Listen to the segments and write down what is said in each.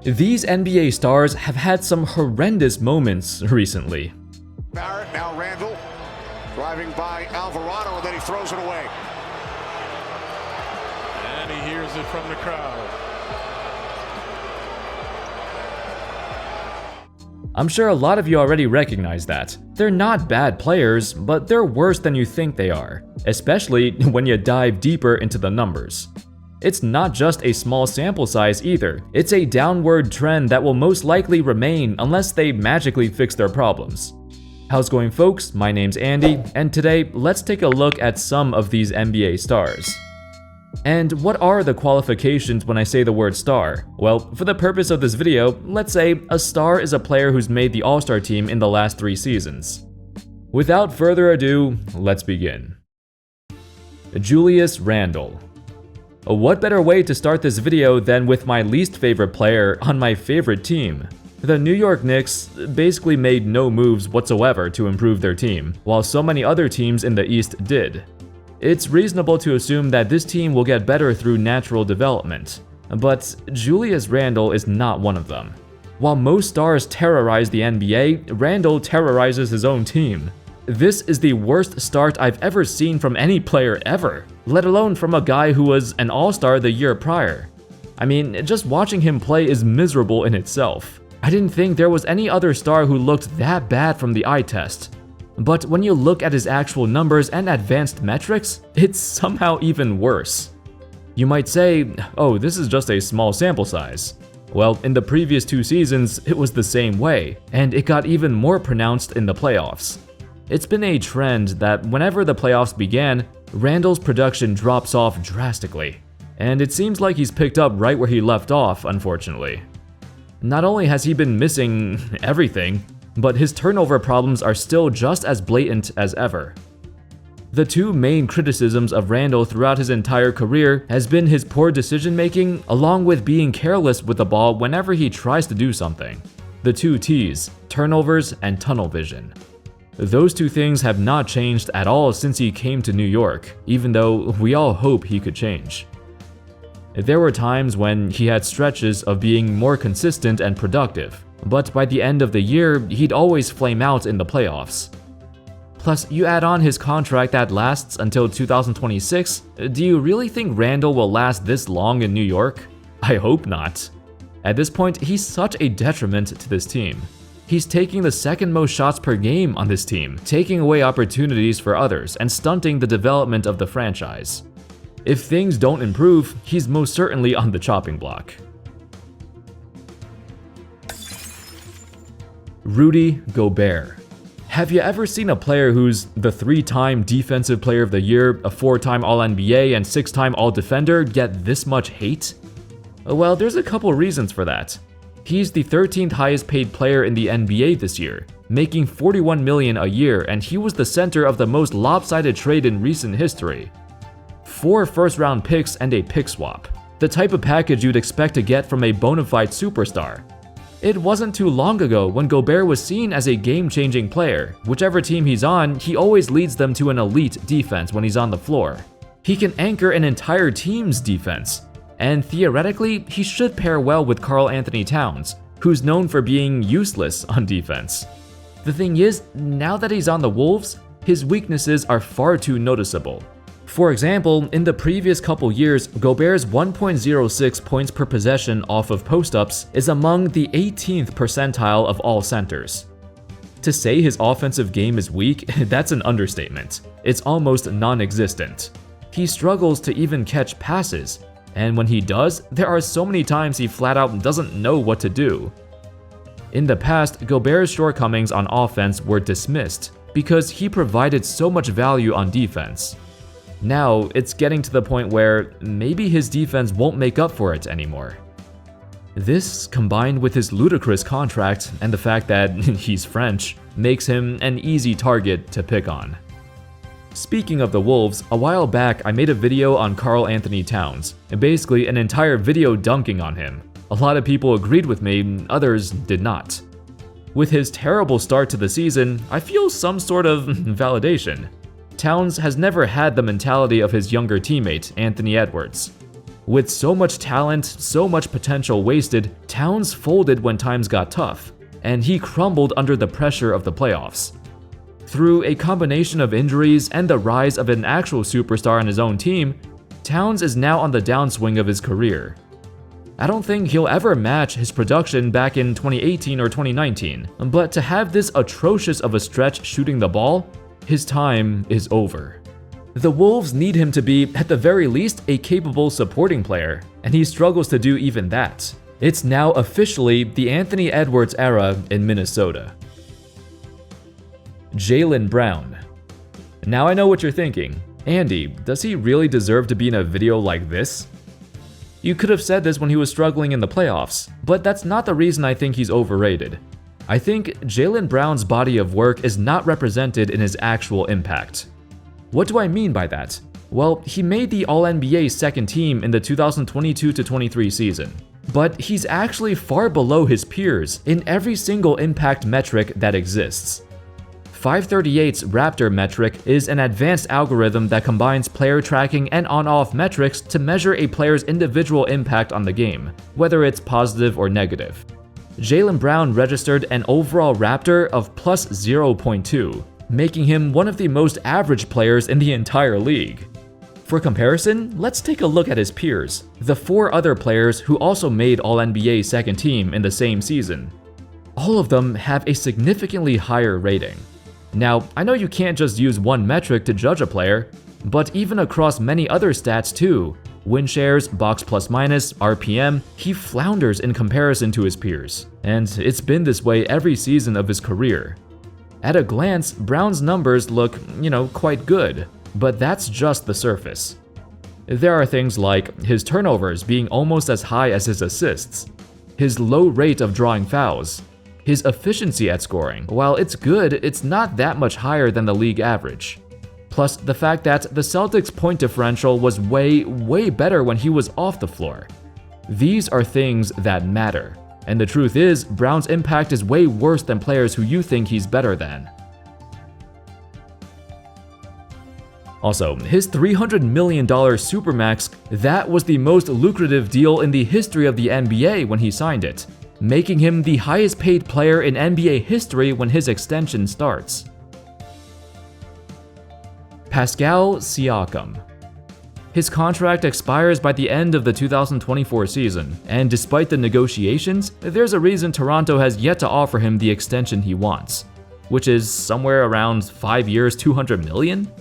These NBA stars have had some horrendous moments recently. Barrett, now Randall, driving by Alvarado, and then he throws it away. And he hears it from the crowd. I'm sure a lot of you already recognize that. They're not bad players, but they're worse than you think they are, especially when you dive deeper into the numbers. It's not just a small sample size either, it's a downward trend that will most likely remain unless they magically fix their problems. How's it going, folks? My name's Andy, and today let's take a look at some of these NBA stars. And what are the qualifications when I say the word star? Well, for the purpose of this video, let's say a star is a player who's made the All-Star team in the last 3 seasons. Without further ado, let's begin. Julius Randall. What better way to start this video than with my least favorite player on my favorite team? The New York Knicks basically made no moves whatsoever to improve their team, while so many other teams in the East did. It's reasonable to assume that this team will get better through natural development, but Julius Randall is not one of them. While most stars terrorize the NBA, Randall terrorizes his own team. This is the worst start I've ever seen from any player ever, let alone from a guy who was an all-star the year prior. I mean, just watching him play is miserable in itself. I didn't think there was any other star who looked that bad from the eye test. But when you look at his actual numbers and advanced metrics, it's somehow even worse. You might say, oh, this is just a small sample size. Well, in the previous 2 seasons, it was the same way, and it got even more pronounced in the playoffs. It's been a trend that whenever the playoffs began, Randall's production drops off drastically, and it seems like he's picked up right where he left off, unfortunately. Not only has he been missing everything, but his turnover problems are still just as blatant as ever. The 2 main criticisms of Randall throughout his entire career has been his poor decision-making along with being careless with the ball whenever he tries to do something. The 2 T's, turnovers and tunnel vision. Those 2 things have not changed at all since he came to New York, even though we all hope he could change. There were times when he had stretches of being more consistent and productive, but by the end of the year, he'd always flame out in the playoffs. Plus, you add on his contract that lasts until 2026, do you really think Randall will last this long in New York? I hope not. At this point, he's such a detriment to this team. He's taking the 2nd most shots per game on this team, taking away opportunities for others and stunting the development of the franchise. If things don't improve, he's most certainly on the chopping block. Rudy Gobert. Have you ever seen a player who's the 3-time Defensive Player of the Year, a 4-time All-NBA, and 6-time All-Defender get this much hate? Well, there's a couple reasons for that. He's the 13th highest paid player in the NBA this year, making $41 million a year, and he was the center of the most lopsided trade in recent history. 4 first-round picks and a pick swap, the type of package you'd expect to get from a bona fide superstar. It wasn't too long ago when Gobert was seen as a game-changing player. Whichever team he's on, he always leads them to an elite defense when he's on the floor. He can anchor an entire team's defense, and theoretically, he should pair well with Karl-Anthony Towns, who's known for being useless on defense. The thing is, now that he's on the Wolves, his weaknesses are far too noticeable. For example, in the previous couple years, Gobert's 1.06 points per possession off of post-ups is among the 18th percentile of all centers. To say his offensive game is weak, that's an understatement. It's almost non-existent. He struggles to even catch passes, and when he does, there are so many times he flat out doesn't know what to do. In the past, Gobert's shortcomings on offense were dismissed because he provided so much value on defense. Now, it's getting to the point where maybe his defense won't make up for it anymore. This, combined with his ludicrous contract and the fact that he's French, makes him an easy target to pick on. Speaking of the Wolves, a while back I made a video on Karl-Anthony Towns, basically an entire video dunking on him. A lot of people agreed with me, others did not. With his terrible start to the season, I feel some sort of validation. Towns has never had the mentality of his younger teammate, Anthony Edwards. With so much talent, so much potential wasted, Towns folded when times got tough, and he crumbled under the pressure of the playoffs. Through a combination of injuries and the rise of an actual superstar on his own team, Towns is now on the downswing of his career. I don't think he'll ever match his production back in 2018 or 2019, but to have this atrocious of a stretch shooting the ball, his time is over. The Wolves need him to be, at the very least, a capable supporting player, and he struggles to do even that. It's now officially the Anthony Edwards era in Minnesota. Jaylen Brown. Now I know what you're thinking. Andy, does he really deserve to be in a video like this? You could have said this when he was struggling in the playoffs, but that's not the reason I think he's overrated. I think Jaylen Brown's body of work is not represented in his actual impact. What do I mean by that? Well, he made the All-NBA second team in the 2022-23 season, but he's actually far below his peers in every single impact metric that exists. 538's Raptor metric is an advanced algorithm that combines player tracking and on-off metrics to measure a player's individual impact on the game, whether it's positive or negative. Jaylen Brown registered an overall Raptor of plus 0.2, making him one of the most average players in the entire league. For comparison, let's take a look at his peers, the 4 other players who also made All-NBA second team in the same season. All of them have a significantly higher rating. Now, I know you can't just use one metric to judge a player, but even across many other stats too, win shares, box plus minus, RPM, he flounders in comparison to his peers. And it's been this way every season of his career. At a glance, Brown's numbers look, quite good, but that's just the surface. There are things like his turnovers being almost as high as his assists, his low rate of drawing fouls, his efficiency at scoring. While it's good, it's not that much higher than the league average. Plus, the fact that the Celtics' point differential was way better when he was off the floor. These are things that matter. And the truth is, Brown's impact is way worse than players who you think he's better than. Also, his $300 million Supermax, that was the most lucrative deal in the history of the NBA when he signed it, making him the highest paid player in NBA history when his extension starts. Pascal Siakam. His contract expires by the end of the 2024 season, and despite the negotiations, there's a reason Toronto has yet to offer him the extension he wants, which is somewhere around 5 years, $200 million?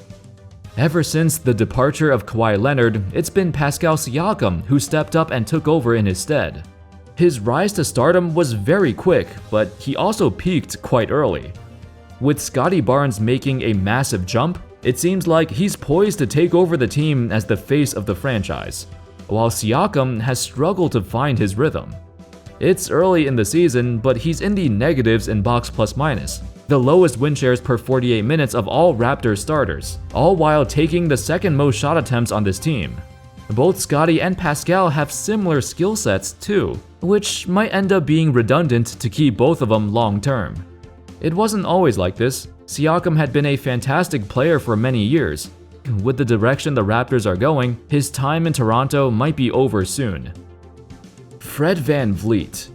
Ever since the departure of Kawhi Leonard, it's been Pascal Siakam who stepped up and took over in his stead. His rise to stardom was very quick, but he also peaked quite early. With Scottie Barnes making a massive jump, it seems like he's poised to take over the team as the face of the franchise, while Siakam has struggled to find his rhythm. It's early in the season, but he's in the negatives in box plus minus, the lowest win shares per 48 minutes of all Raptors starters, all while taking the second most shot attempts on this team. Both Scottie and Pascal have similar skill sets too, which might end up being redundant to keep both of them long term. It wasn't always like this. Siakam had been a fantastic player for many years. With the direction the Raptors are going, his time in Toronto might be over soon. Fred VanVleet.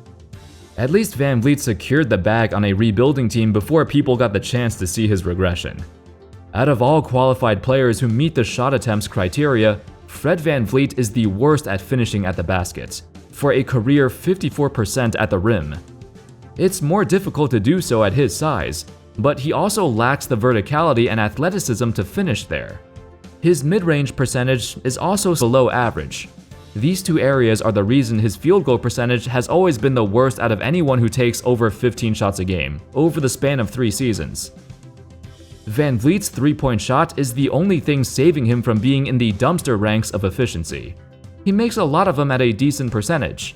At least VanVleet secured the bag on a rebuilding team before people got the chance to see his regression. Out of all qualified players who meet the shot attempts criteria, Fred VanVleet is the worst at finishing at the basket, for a career 54% at the rim. It's more difficult to do so at his size, but he also lacks the verticality and athleticism to finish there. His mid-range percentage is also below average. These two areas are the reason his field goal percentage has always been the worst out of anyone who takes over 15 shots a game, over the span of 3 seasons. VanVleet's three-point shot is the only thing saving him from being in the dumpster ranks of efficiency. He makes a lot of them at a decent percentage.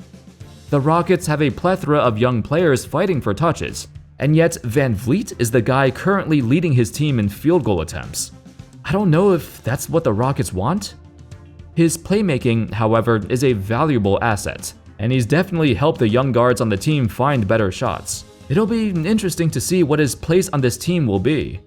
The Rockets have a plethora of young players fighting for touches, and yet VanVleet is the guy currently leading his team in field goal attempts. I don't know if that's what the Rockets want. His playmaking, however, is a valuable asset, and he's definitely helped the young guards on the team find better shots. It'll be interesting to see what his place on this team will be.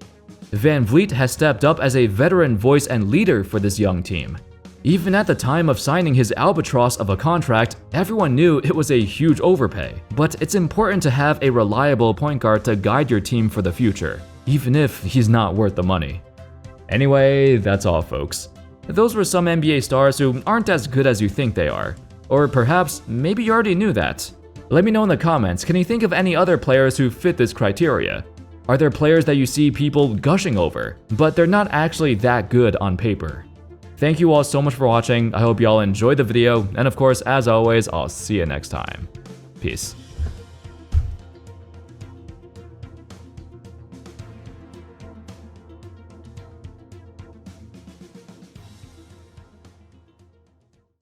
VanVleet has stepped up as a veteran voice and leader for this young team. Even at the time of signing his albatross of a contract, everyone knew it was a huge overpay. But it's important to have a reliable point guard to guide your team for the future, even if he's not worth the money. Anyway, that's all folks. Those were some NBA stars who aren't as good as you think they are. Or perhaps, maybe you already knew that. Let me know in the comments, can you think of any other players who fit this criteria? Are there players that you see people gushing over, but they're not actually that good on paper? Thank you all so much for watching, I hope y'all enjoyed the video, and of course, as always, I'll see you next time. Peace.